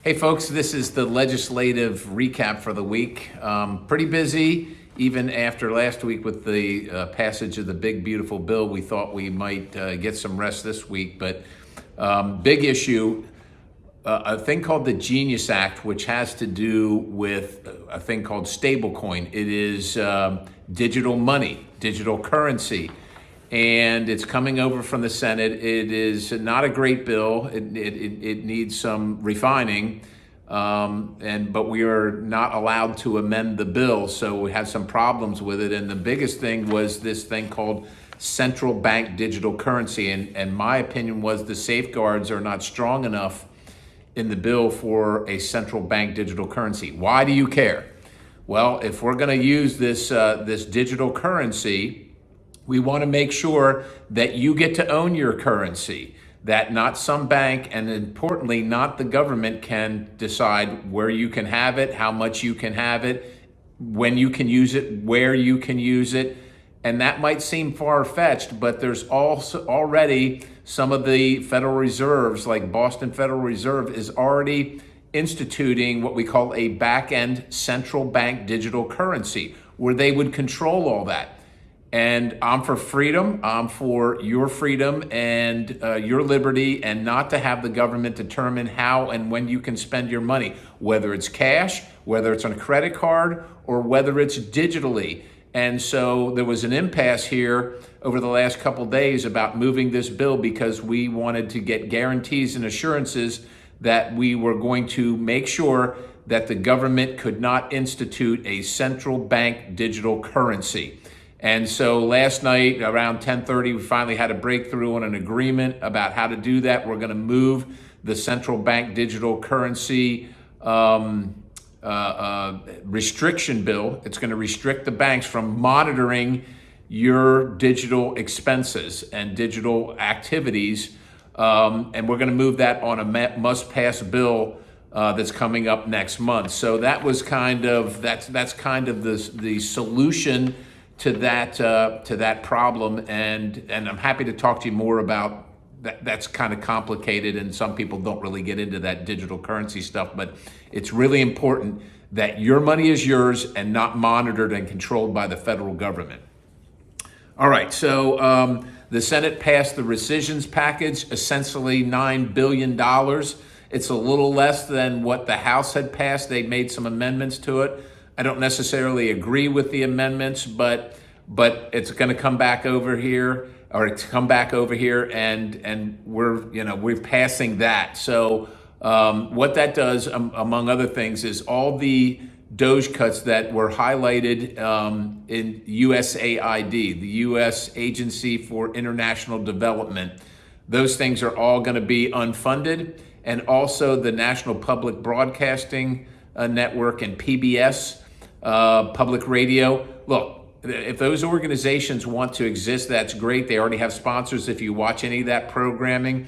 Hey folks, this is the legislative recap for the week. Pretty busy, even after last week with the passage of the big beautiful bill. We thought we might get some rest this week, but big issue, a thing called the Genius Act, which has to do with a thing called stablecoin. It is digital money, digital currency. And it's coming over from the Senate. It is not a great bill. It needs some refining, but we are not allowed to amend the bill, so we had some problems with it. And the biggest thing was this thing called central bank digital currency. And my opinion was the safeguards are not strong enough in the bill for a central bank digital currency. Why do you care? Well, if we're going to use this digital currency, we want to make sure that you get to own your currency, that not some bank, and importantly, not the government, can decide where you can have it, how much you can have it, when you can use it, where you can use it. And that might seem far-fetched, but there's also already some of the Federal Reserves, like Boston Federal Reserve, is already instituting what we call a back-end central bank digital currency, where they would control all that. And I'm for freedom. I'm for your freedom and your liberty, and not to have the government determine how and when you can spend your money, whether it's cash, whether it's on a credit card, or whether it's digitally. And so there was an impasse here over the last couple of days about moving this bill because we wanted to get guarantees and assurances that we were going to make sure that the government could not institute a central bank digital currency. And so last night around 10:30, we finally had a breakthrough on an agreement about how to do that. We're going to move the central bank digital currency restriction bill. It's going to restrict the banks from monitoring your digital expenses and digital activities. And we're going to move that on a must-pass bill that's coming up next month. So that was that's kind of the solution to that problem, and I'm happy to talk to you more about that. That's kind of complicated, and some people don't really get into that digital currency stuff, but it's really important that your money is yours and not monitored and controlled by the federal government. All right, so the Senate passed the rescissions package, essentially $9 billion. It's a little less than what the House had passed. They made some amendments to it. I don't necessarily agree with the amendments, but it's going to come back over here, and we're passing that. So what that does, among other things, is all the DOGE cuts that were highlighted in USAID, the U.S. Agency for International Development. Those things are all going to be unfunded, and also the National Public Broadcasting Network and PBS. Public radio. Look, if those organizations want to exist, that's great. They already have sponsors if you watch any of that programming.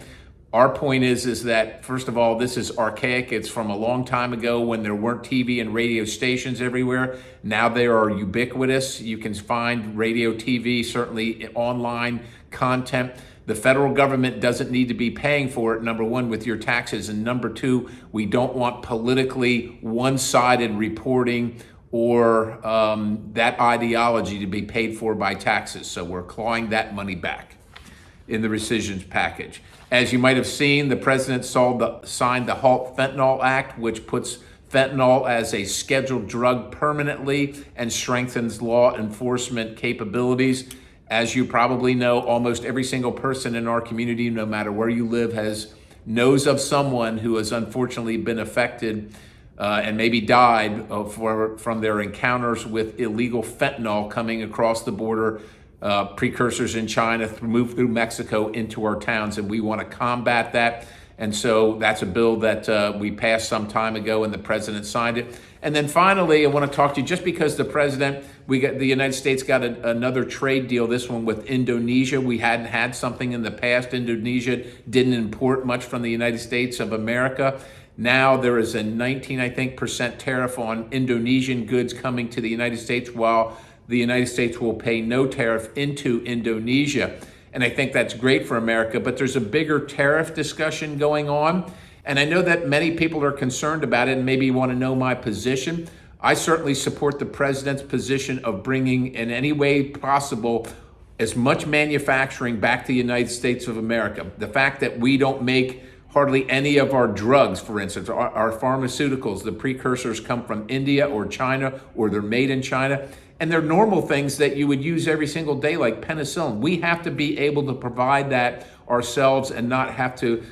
Our point is that, first of all, this is archaic. It's from a long time ago when there weren't TV and radio stations everywhere. Now they are ubiquitous. You can find radio, TV, certainly online content. The federal government doesn't need to be paying for it, number one, with your taxes. And number two, we don't want politically one-sided reporting or that ideology to be paid for by taxes. So we're clawing that money back in the rescissions package. As you might have seen, the president signed the Halt Fentanyl Act, which puts fentanyl as a scheduled drug permanently and strengthens law enforcement capabilities. As you probably know, almost every single person in our community, no matter where you live, knows of someone who has unfortunately been affected and maybe died from their encounters with illegal fentanyl coming across the border, precursors in China, move through Mexico into our towns, and we want to combat that. And so that's a bill that we passed some time ago, and the president signed it. And then finally, I want to talk to you, just because the United States got another trade deal, this one with Indonesia. We hadn't had something in the past. Indonesia didn't import much from the United States of America. Now there is a 19% tariff on Indonesian goods coming to the United States, while the United States will pay no tariff into Indonesia. And I think that's great for America, but there's a bigger tariff discussion going on. And I know that many people are concerned about it and maybe want to know my position. I certainly support the president's position of bringing in any way possible as much manufacturing back to the United States of America. The fact that we don't make hardly any of our drugs, for instance, our pharmaceuticals, the precursors come from India or China, or they're made in China. And they're normal things that you would use every single day, like penicillin. We have to be able to provide that ourselves and not have to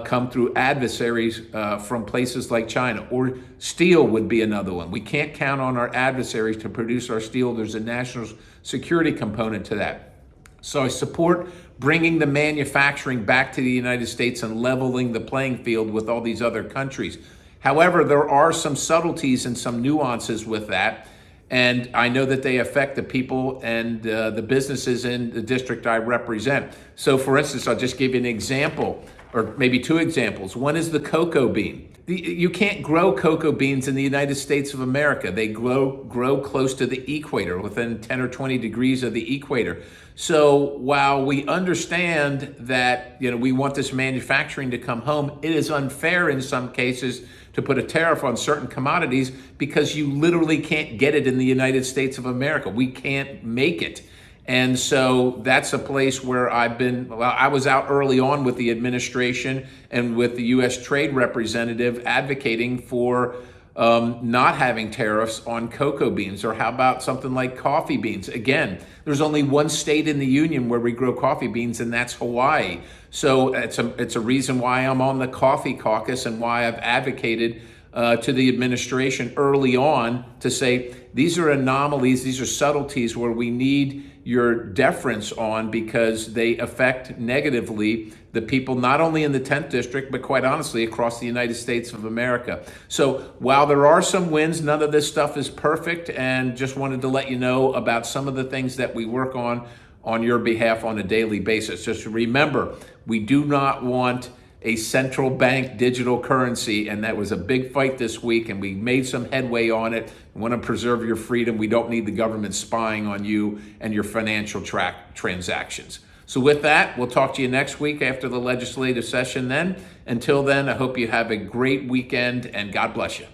come through adversaries from places like China. Or steel would be another one. We can't count on our adversaries to produce our steel. There's a national security component to that. So I support bringing the manufacturing back to the United States and leveling the playing field with all these other countries. However, there are some subtleties and some nuances with that. And I know that they affect the people and the businesses in the district I represent. So for instance, I'll just give you an example, or maybe two examples. One is the cocoa bean. You can't grow cocoa beans in the United States of America. They grow close to the equator, within 10 or 20 degrees of the equator. So while we understand that we want this manufacturing to come home, it is unfair in some cases to put a tariff on certain commodities because you literally can't get it in the United States of America. We can't make it. And so that's a place where I was out early on with the administration and with the U.S. Trade Representative advocating for not having tariffs on cocoa beans. Or how about something like coffee beans? Again, there's only one state in the union where we grow coffee beans, and that's Hawaii. So it's a reason why I'm on the Coffee Caucus and why I've advocated to the administration early on to say, these are anomalies, these are subtleties where we need your deference on, because they affect negatively the people, not only in the 10th district, but quite honestly, across the United States of America. So while there are some wins, none of this stuff is perfect, and just wanted to let you know about some of the things that we work on your behalf on a daily basis. Just remember, we do not want a central bank digital currency, and that was a big fight this week, and we made some headway on it. We want to preserve your freedom. We don't need the government spying on you and your financial transactions. So with that, we'll talk to you next week after the legislative session then. Until then, I hope you have a great weekend, and God bless you.